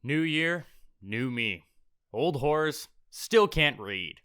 New year, new me. Old horrors, still can't read.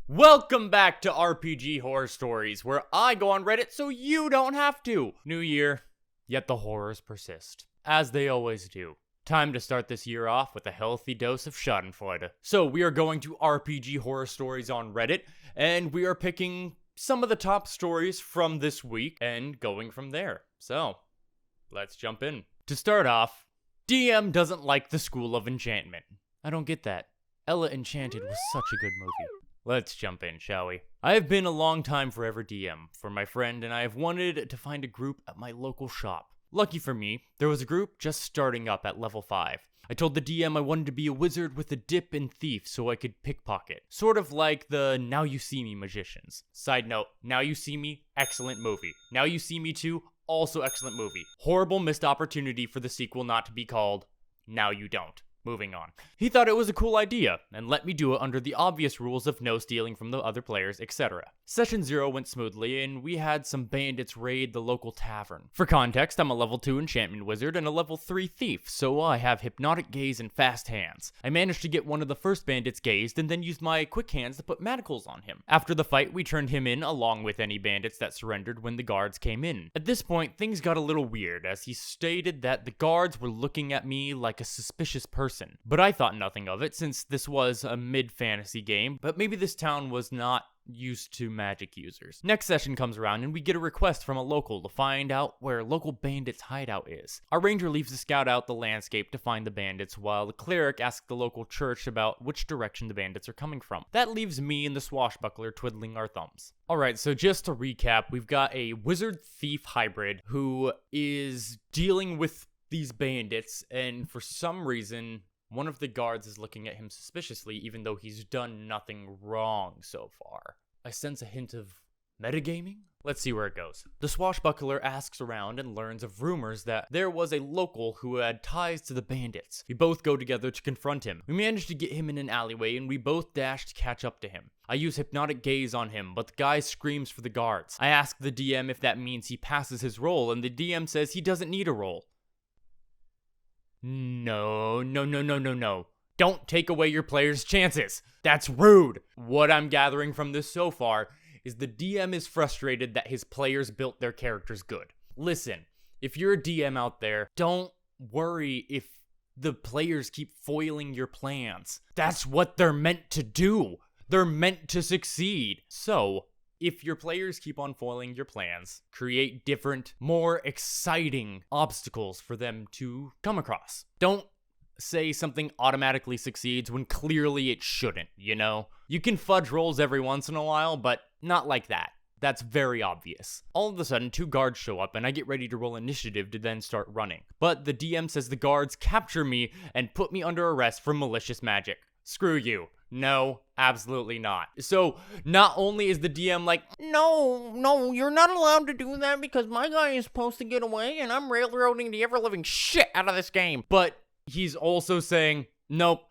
Welcome back to RPG Horror Stories, where I go on Reddit so you don't have to. New year, yet the horrors persist, as they always do. Time to start this year off with a healthy dose of schadenfreude. So we are going to RPG Horror Stories on Reddit, and we are picking some of the top stories from this week and going from there. So, let's jump in. To start off, DM doesn't like the School of Enchantment. I don't get that. Ella Enchanted was such a good movie. Let's jump in, shall we? I have been a long time forever DM for my friend, and I have wanted to find a group at my local shop. Lucky for me, there was a group just starting up at level 5. I told the DM I wanted to be a wizard with a dip in thief so I could pickpocket. Sort of like the Now You See Me magicians. Side note, Now You See Me, excellent movie. Now You See Me 2, also excellent movie. Horrible missed opportunity for the sequel not to be called Now You Don't. Moving on. He thought it was a cool idea, and let me do it under the obvious rules of no stealing from the other players, etc. Session 0 went smoothly, and we had some bandits raid the local tavern. For context, I'm a level 2 enchantment wizard and a level 3 thief, so I have hypnotic gaze and fast hands. I managed to get one of the first bandits gazed, and then used my quick hands to put manacles on him. After the fight, we turned him in, along with any bandits that surrendered when the guards came in. At this point, things got a little weird, as he stated that the guards were looking at me like a suspicious person. But I thought nothing of it, since this was a mid-fantasy game, but maybe this town was not used to magic users. Next session comes around and we get a request from a local to find out where local bandits' hideout is. Our ranger leaves to scout out the landscape to find the bandits, while the cleric asks the local church about which direction the bandits are coming from. That leaves me and the swashbuckler twiddling our thumbs. Alright, so just to recap, we've got a wizard-thief hybrid who is dealing with these bandits, and for some reason, one of the guards is looking at him suspiciously, even though he's done nothing wrong so far. I sense a hint of metagaming? Let's see where it goes. The swashbuckler asks around and learns of rumors that there was a local who had ties to the bandits. We both go together to confront him. We manage to get him in an alleyway, and we both dash to catch up to him. I use hypnotic gaze on him, but the guy screams for the guards. I ask the DM if that means he passes his roll, and the DM says he doesn't need a roll. No. Don't take away your players' chances. That's rude. What I'm gathering from this so far is the DM is frustrated that his players built their characters good. Listen, if you're a DM out there, don't worry if the players keep foiling your plans. That's what they're meant to do. They're meant to succeed. So, if your players keep on foiling your plans, create different, more exciting obstacles for them to come across. Don't say something automatically succeeds when clearly it shouldn't, you know? You can fudge rolls every once in a while, but not like that. That's very obvious. All of a sudden, 2 guards show up, and I get ready to roll initiative to then start running. But the DM says the guards capture me and put me under arrest for malicious magic. Screw you. No, absolutely not. So, not only is the DM like, No, you're not allowed to do that because my guy is supposed to get away and I'm railroading the ever-living shit out of this game. But he's also saying, nope,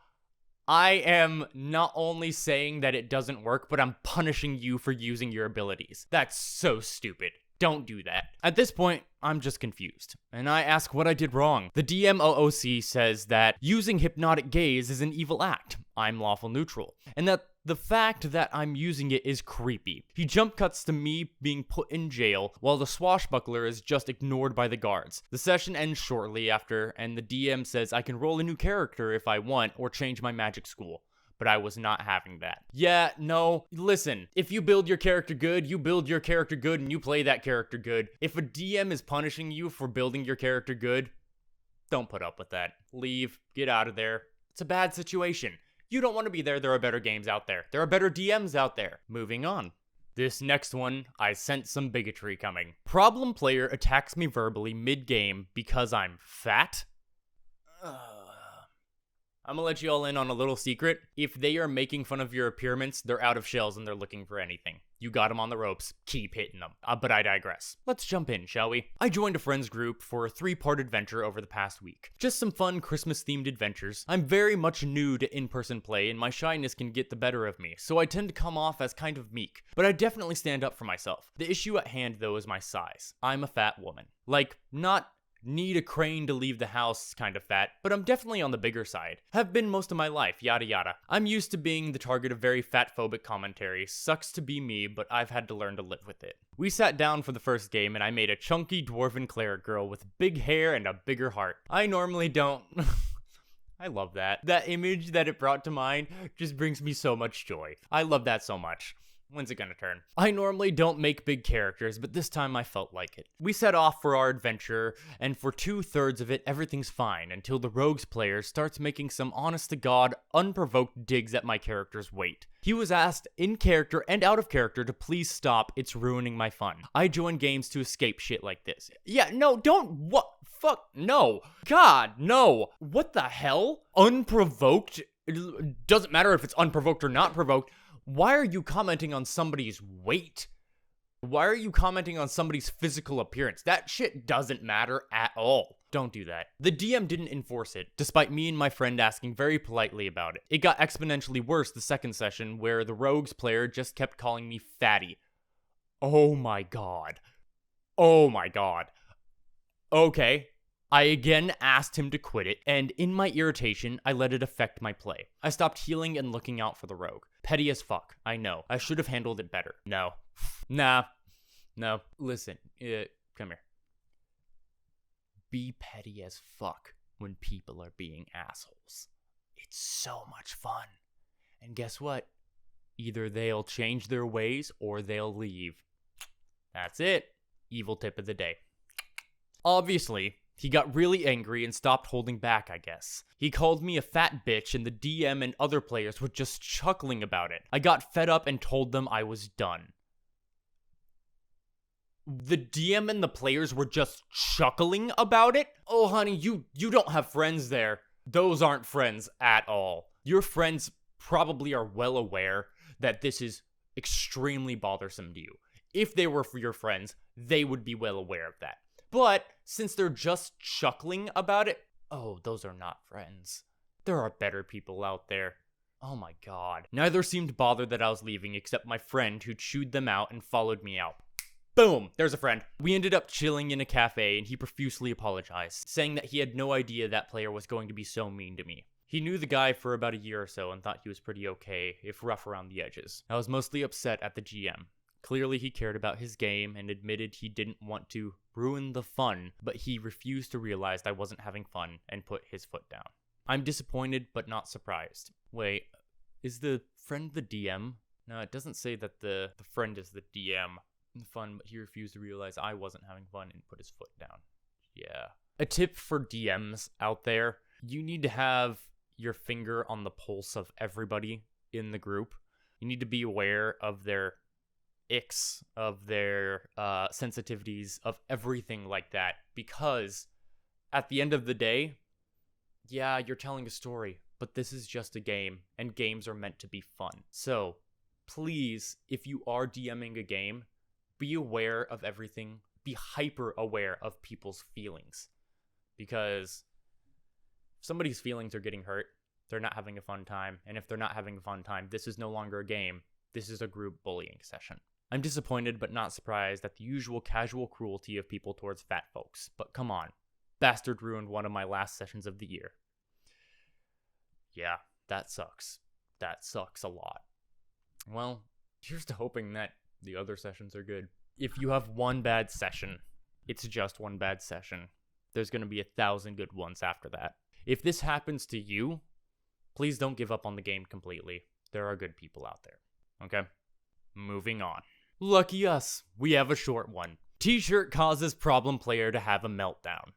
I am not only saying that it doesn't work, but I'm punishing you for using your abilities. That's so stupid. Don't do that. At this point, I'm just confused, and I ask what I did wrong. The DM OOC says that using hypnotic gaze is an evil act. I'm lawful neutral, and that the fact that I'm using it is creepy. He jump cuts to me being put in jail, while the swashbuckler is just ignored by the guards. The session ends shortly after, and the DM says I can roll a new character if I want, or change my magic school. But I was not having that. Yeah, no, listen, if you build your character good, you build your character good and you play that character good. If a DM is punishing you for building your character good, don't put up with that. Leave, get out of there. It's a bad situation. You don't want to be there, there are better games out there. There are better DMs out there. Moving on. This next one, I sense some bigotry coming. Problem player attacks me verbally mid-game because I'm fat? I'm gonna let you all in on a little secret. If they are making fun of your appearance, they're out of shells and they're looking for anything. You got them on the ropes. Keep hitting them. But I digress. Let's jump in, shall we? I joined a friends group for a 3-part adventure over the past week. Just some fun Christmas-themed adventures. I'm very much new to in-person play, and my shyness can get the better of me, so I tend to come off as kind of meek. But I definitely stand up for myself. The issue at hand, though, is my size. I'm a fat woman. Like, not need a crane to leave the house kind of fat, but I'm definitely on the bigger side. Have been most of my life, yada yada. I'm used to being the target of very fat-phobic commentary. Sucks to be me, but I've had to learn to live with it. We sat down for the first game and I made a chunky dwarven cleric girl with big hair and a bigger heart. I normally don't... I love that. That image that it brought to mind just brings me so much joy. I love that so much. When's it gonna turn? I normally don't make big characters, but this time I felt like it. We set off for our adventure, and for 2/3 of it, everything's fine, until the rogues player starts making some honest-to-God, unprovoked digs at my character's weight. He was asked, in character and out of character, to please stop, it's ruining my fun. I join games to escape shit like this. Yeah, no, don't, what? Fuck, no. God, no. What the hell? Unprovoked? It doesn't matter if it's unprovoked or not provoked. Why are you commenting on somebody's weight? Why are you commenting on somebody's physical appearance? That shit doesn't matter at all. Don't do that. The DM didn't enforce it, despite me and my friend asking very politely about it. It got exponentially worse the second session, where the rogues player just kept calling me fatty. Oh my god. Oh my god. Okay. I again asked him to quit it, and in my irritation, I let it affect my play. I stopped healing and looking out for the rogue. Petty as fuck, I know. I should have handled it better. No. Nah. No. Listen, come here. Be petty as fuck when people are being assholes. It's so much fun. And guess what? Either they'll change their ways or they'll leave. That's it. Evil tip of the day. Obviously, he got really angry and stopped holding back, I guess. He called me a fat bitch and the DM and other players were just chuckling about it. I got fed up and told them I was done. The DM and the players were just chuckling about it? Oh honey, you don't have friends there. Those aren't friends at all. Your friends probably are well aware that this is extremely bothersome to you. If they were for your friends, they would be well aware of that. But since they're just chuckling about it, oh, those are not friends. There are better people out there. Oh my god. Neither seemed bothered that I was leaving except my friend who chewed them out and followed me out. Boom, there's a friend. We ended up chilling in a cafe and he profusely apologized, saying that he had no idea that player was going to be so mean to me. He knew the guy for about a year or so and thought he was pretty okay, if rough around the edges. I was mostly upset at the GM. Clearly he cared about his game and admitted he didn't want to ruin the fun, but he refused to realize I wasn't having fun and put his foot down. I'm disappointed but not surprised. Wait, is the friend the DM? No, it doesn't say that the friend is the DM. Fun, but he refused to realize I wasn't having fun and put his foot down. Yeah. A tip for DMs out there, you need to have your finger on the pulse of everybody in the group. You need to be aware of their icks, of their sensitivities, of everything like that, because at the end of the day, yeah, you're telling a story, but this is just a game, and games are meant to be fun. So, please, if you are DMing a game, be aware of everything, be hyper aware of people's feelings, because if somebody's feelings are getting hurt, they're not having a fun time, and if they're not having a fun time, this is no longer a game, this is a group bullying session. I'm disappointed but not surprised at the usual casual cruelty of people towards fat folks, but come on, bastard ruined one of my last sessions of the year. Yeah, that sucks. That sucks a lot. Well, here's to hoping that the other sessions are good. If you have one bad session, it's just one bad session. There's going to be 1,000 good ones after that. If this happens to you, please don't give up on the game completely. There are good people out there. Okay? Moving on. Lucky us, we have a short one. T-shirt causes problem player to have a meltdown.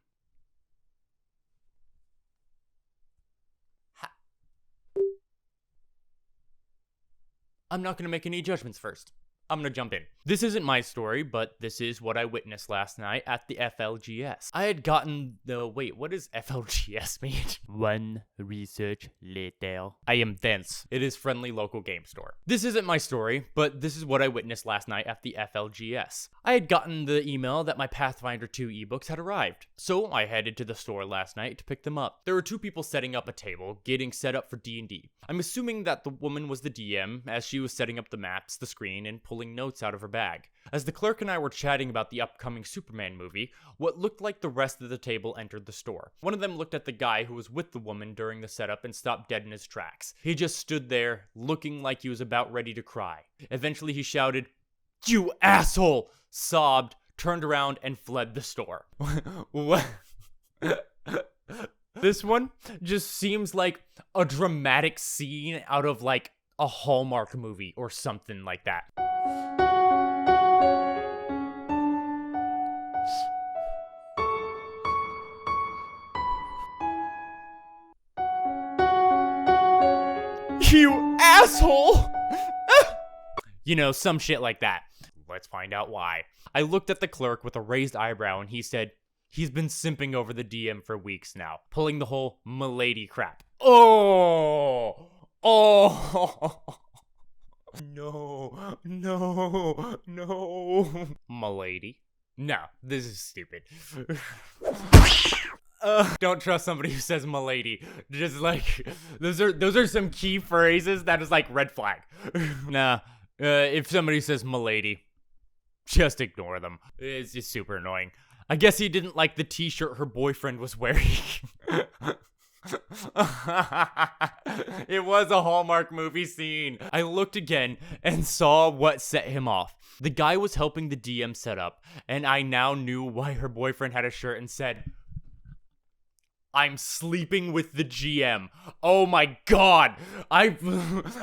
I'm not going to make any judgments first. I'm gonna jump in. This isn't my story, but this is what I witnessed last night at the FLGS. I had gotten the... Wait, what does FLGS mean? One research later. I am dense. It is friendly local game store. This isn't my story, but this is what I witnessed last night at the FLGS. I had gotten the email that my Pathfinder 2 ebooks had arrived, so I headed to the store last night to pick them up. There were two people setting up a table, getting set up for D&D. I'm assuming that the woman was the DM, as she was setting up the maps, the screen, and pulling pulling notes out of her bag. As the clerk and I were chatting about the upcoming Superman movie, what looked like the rest of the table entered the store. One of them looked at the guy who was with the woman during the setup and stopped dead in his tracks. He just stood there, looking like he was about ready to cry. Eventually he shouted, "You asshole!" sobbed, turned around, and fled the store. What? This one just seems like a dramatic scene out of like a Hallmark movie or something like that. You asshole! You know, some shit like that. Let's find out why. I looked at the clerk with a raised eyebrow and he said, he's been simping over the DM for weeks now, pulling the whole milady crap. Oh! No, milady? No, this is stupid. Don't trust somebody who says milady. Just like, those are some key phrases that is like red flag. Nah, if somebody says milady, just ignore them. It's just super annoying. I guess he didn't like the t-shirt her boyfriend was wearing. It was a Hallmark movie scene. I looked again and saw what set him off. The guy was helping the DM set up, and I now knew why her boyfriend had a shirt and said, "I'm sleeping with the GM." Oh my god. I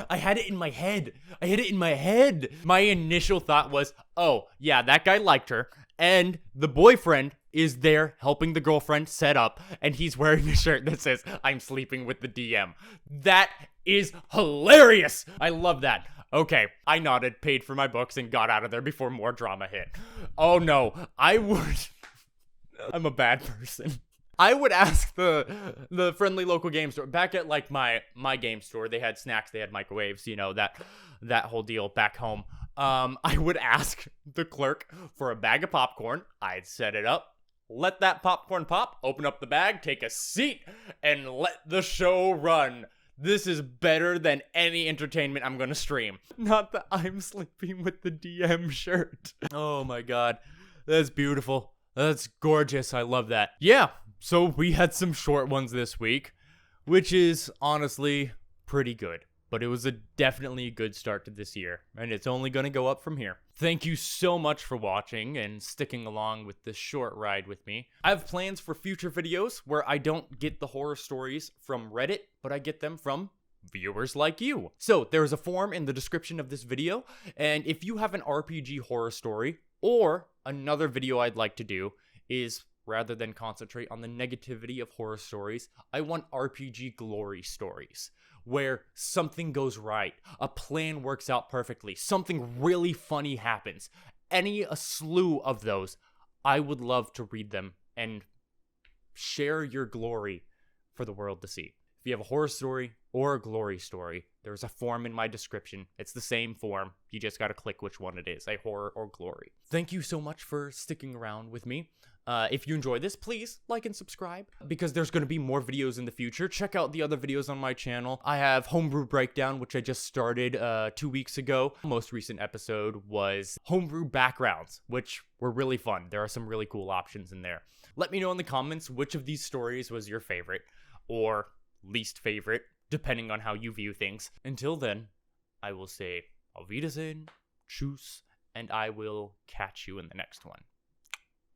had it in my head. My initial thought was, oh, yeah, that guy liked her. And the boyfriend is there helping the girlfriend set up. And he's wearing a shirt that says, "I'm sleeping with the DM." That is hilarious. I love that. Okay, I nodded, paid for my books, and got out of there before more drama hit. Oh no, I'm a bad person. I would ask the friendly local game store back at like my game store. They had snacks, they had microwaves, you know, that whole deal back home. I would ask the clerk for a bag of popcorn. I'd set it up, let that popcorn pop, open up the bag, take a seat, and let the show run. This is better than any entertainment I'm gonna stream. Not the "I'm sleeping with the DM" shirt. Oh my god, that's beautiful. That's gorgeous. I love that. Yeah. So we had some short ones this week, which is honestly pretty good. But it was definitely a good start to this year, and it's only going to go up from here. Thank you so much for watching and sticking along with this short ride with me. I have plans for future videos where I don't get the horror stories from Reddit, but I get them from viewers like you. So there's a form in the description of this video, and if you have an RPG horror story, or another video I'd like to do is, rather than concentrate on the negativity of horror stories, I want RPG glory stories, where something goes right, a plan works out perfectly, something really funny happens. A slew of those. I would love to read them and share your glory for the world to see. If you have a horror story or a glory story, there's a form in my description. It's the same form. You just gotta click which one it is, a horror or glory. Thank you so much for sticking around with me. If you enjoy this, please like and subscribe, because there's going to be more videos in the future. Check out the other videos on my channel. I have Homebrew Breakdown, which I just started 2 weeks ago. Most recent episode was Homebrew Backgrounds, which were really fun. There are some really cool options in there. Let me know in the comments which of these stories was your favorite, or least favorite, depending on how you view things. Until then, I will say Auf Wiedersehen, tschüss, and I will catch you in the next one.